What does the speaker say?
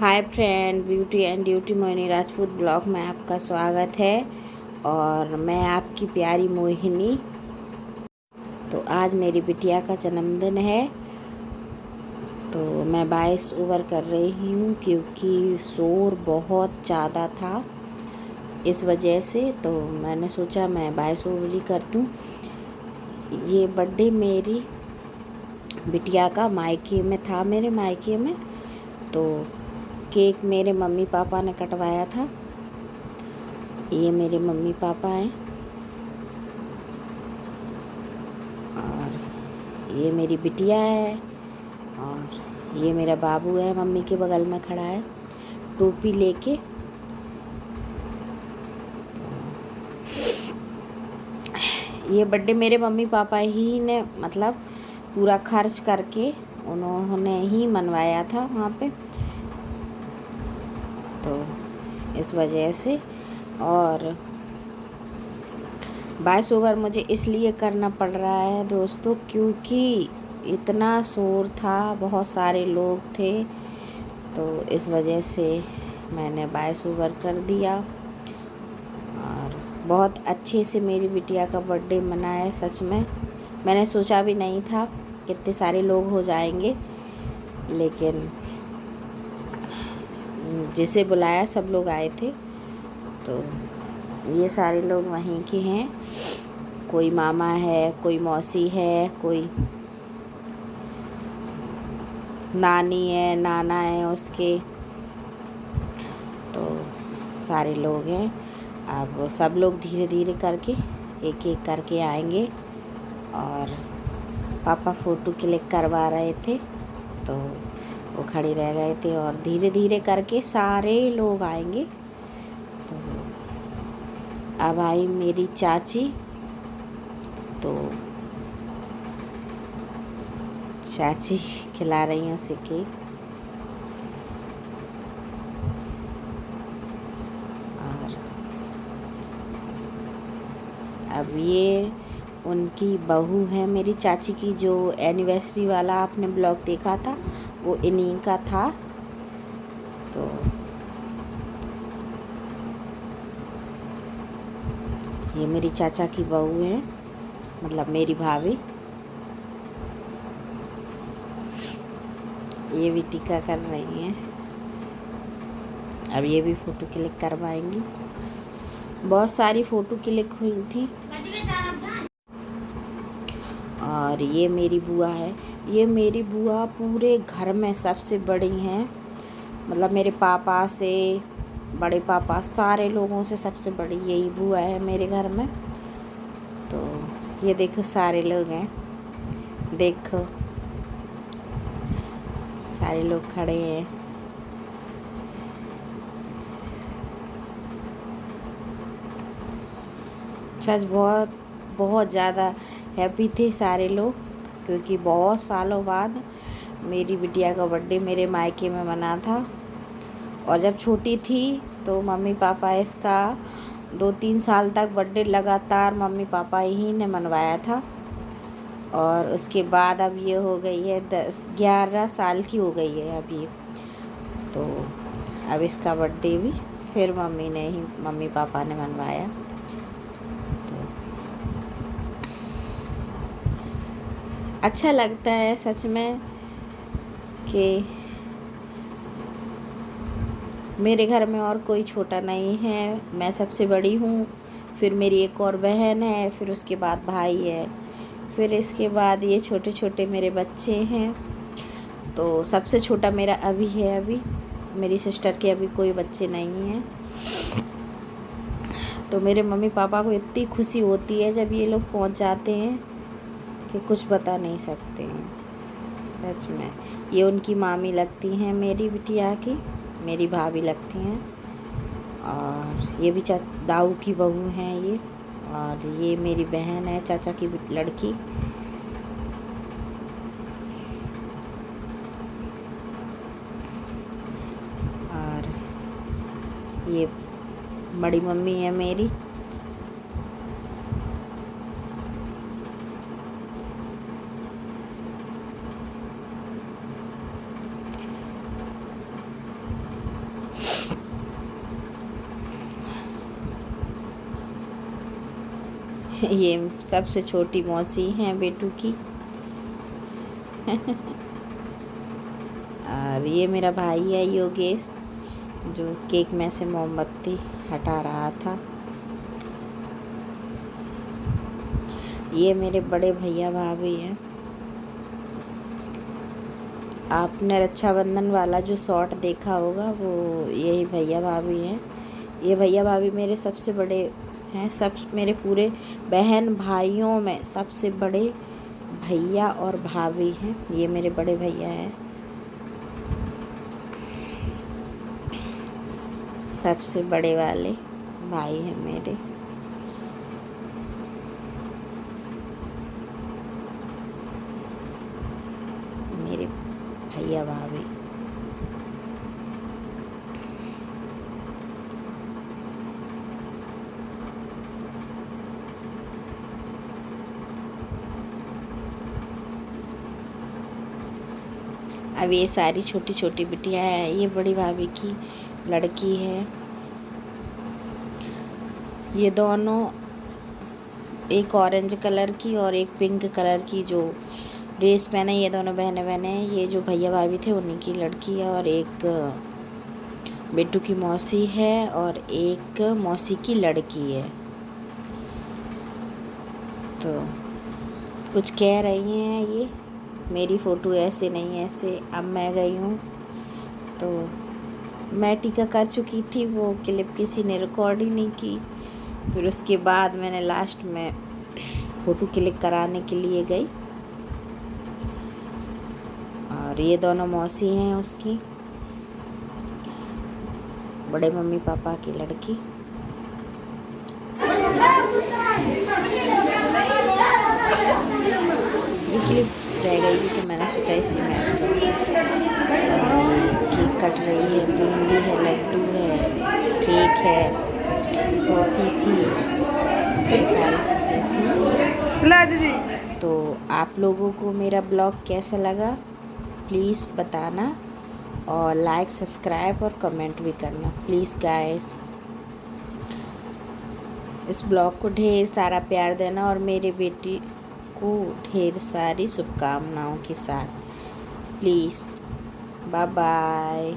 Hi friend, beauty and duty Mohini Rajput blog में आपका स्वागत है। और मैं आपकी प्यारी मोहिनी। तो आज मेरी बिटिया का जन्मदिन है, तो मैं वॉइस ओवर कर रही हूँ क्योंकि शोर बहुत ज़्यादा था। इस वजह से तो मैंने सोचा मैं वॉइस ओवर ही कर दूँ। ये बर्थडे मेरी बिटिया का मायके में था, मेरे मायके में। तो केक मेरे मम्मी पापा ने कटवाया था। ये मेरे मम्मी पापा हैं और ये मेरी बिटिया है और ये मेरा बाबू है, मम्मी के बगल में खड़ा है टोपी लेके। ये बर्थडे मेरे मम्मी पापा ही ने मतलब पूरा खर्च करके उन्होंने ही मनवाया था वहाँ पे, तो इस वजह से। और वॉइस ओवर मुझे इसलिए करना पड़ रहा है दोस्तों क्योंकि इतना शोर था, बहुत सारे लोग थे, तो इस वजह से मैंने वॉइस ओवर कर दिया। और बहुत अच्छे से मेरी बिटिया का बर्थडे मनाया। सच में मैंने सोचा भी नहीं था कितने सारे लोग हो जाएंगे, लेकिन जिसे बुलाया सब लोग आए थे। तो ये सारे लोग वहीं के हैं, कोई मामा है, कोई मौसी है, कोई नानी है, नाना है उसके, तो सारे लोग हैं। अब सब लोग धीरे धीरे करके एक एक करके आएंगे। और पापा फ़ोटो क्लिक करवा रहे थे तो वो खड़े रह गए थे, और धीरे धीरे करके सारे लोग आएंगे। तो अब आई मेरी चाची, तो चाची खिला रही हैं उसे केक। और अब ये उनकी बहू है मेरी चाची की, जो एनिवर्सरी वाला आपने ब्लॉग देखा था वो इन्हीं का था। तो ये मेरी चाचा की बहू है, मतलब मेरी भाभी। ये भी टीका कर रही हैं। अब ये भी फ़ोटो क्लिक करवाएंगी। बहुत सारी फ़ोटो क्लिक हुई थी। और ये मेरी बुआ है। ये मेरी बुआ पूरे घर में सबसे बड़ी हैं, मतलब मेरे पापा से, बड़े पापा, सारे लोगों से सबसे बड़ी यही बुआ है मेरे घर में। तो ये देखो सारे लोग हैं, देखो सारे लोग खड़े हैं। सच बहुत बहुत ज़्यादा हैप्पी थे सारे लोग, क्योंकि बहुत सालों बाद मेरी बिटिया का बर्थडे मेरे मायके में मना था। और जब छोटी थी तो मम्मी पापा इसका 2-3 साल तक बर्थडे लगातार मम्मी पापा ही ने मनवाया था। और उसके बाद अब ये हो गई है 10-11 साल की हो गई है अब ये। तो अब इसका बर्थडे भी फिर मम्मी पापा ने मनवाया। तो अच्छा लगता है सच में कि मेरे घर में और कोई छोटा नहीं है, मैं सबसे बड़ी हूँ। फिर मेरी एक और बहन है, फिर उसके बाद भाई है, फिर इसके बाद ये छोटे छोटे मेरे बच्चे हैं। तो सबसे छोटा मेरा अभी है। अभी मेरी सिस्टर के अभी कोई बच्चे नहीं हैं। तो मेरे मम्मी पापा को इतनी खुशी होती है जब ये लोग पहुँच जाते हैं कि कुछ बता नहीं सकते हैं। सच में ये उनकी मामी लगती हैं मेरी बिटिया की, मेरी भाभी लगती हैं। और ये भी दाऊ की बहू हैं ये। और ये मेरी बहन है, चाचा की लड़की। और ये बड़ी मम्मी है मेरी। ये सबसे छोटी मौसी हैं बेटू की। और ये मेरा भाई है योगेश, जो केक में से मोमबत्ती हटा रहा था। ये मेरे बड़े भैया भाभी हैं। आपने रक्षाबंधन वाला जो शॉट देखा होगा वो यही भैया भाभी हैं। ये भैया भाभी मेरे सबसे बड़े हैं, सब मेरे पूरे बहन भाइयों में सबसे बड़े भैया और भाभी हैं। ये मेरे बड़े भैया हैं, सबसे बड़े वाले भाई हैं मेरे। मेरे भैया भाभी। अब ये सारी छोटी छोटी बिटियां हैं। ये बड़ी भाभी की लड़की है। ये दोनों, एक ऑरेंज कलर की और एक पिंक कलर की जो ड्रेस पहने, ये दोनों बहने। ये जो भैया भाभी थे उन्हीं की लड़की है। और एक बेटू की मौसी है और एक मौसी की लड़की है। तो कुछ कह रही हैं ये, मेरी फ़ोटो ऐसे नहीं ऐसे। अब मैं गई हूँ तो मैं टीका कर चुकी थी, वो क्लिप किसी ने रिकॉर्ड ही नहीं की। फिर उसके बाद मैंने लास्ट में फ़ोटो क्लिक कराने के लिए गई। और ये दोनों मौसी हैं उसकी, बड़े मम्मी पापा की लड़की। ये क्लिप रह गई थी तो मैंने सोचा इसी में ऐड कर दिया। केक कट रही है, बूंदी है, लड्डू है, केक है, कॉफ़ी थी, ये सारी चीज़ें थी। तो आप लोगों को मेरा ब्लॉग कैसा लगा प्लीज़ बताना, और लाइक सब्सक्राइब और कमेंट भी करना प्लीज़ गाइस। इस ब्लॉग को ढेर सारा प्यार देना और मेरे बेटी को ढेर सारी शुभकामनाओं के साथ प्लीज़। Bye bye.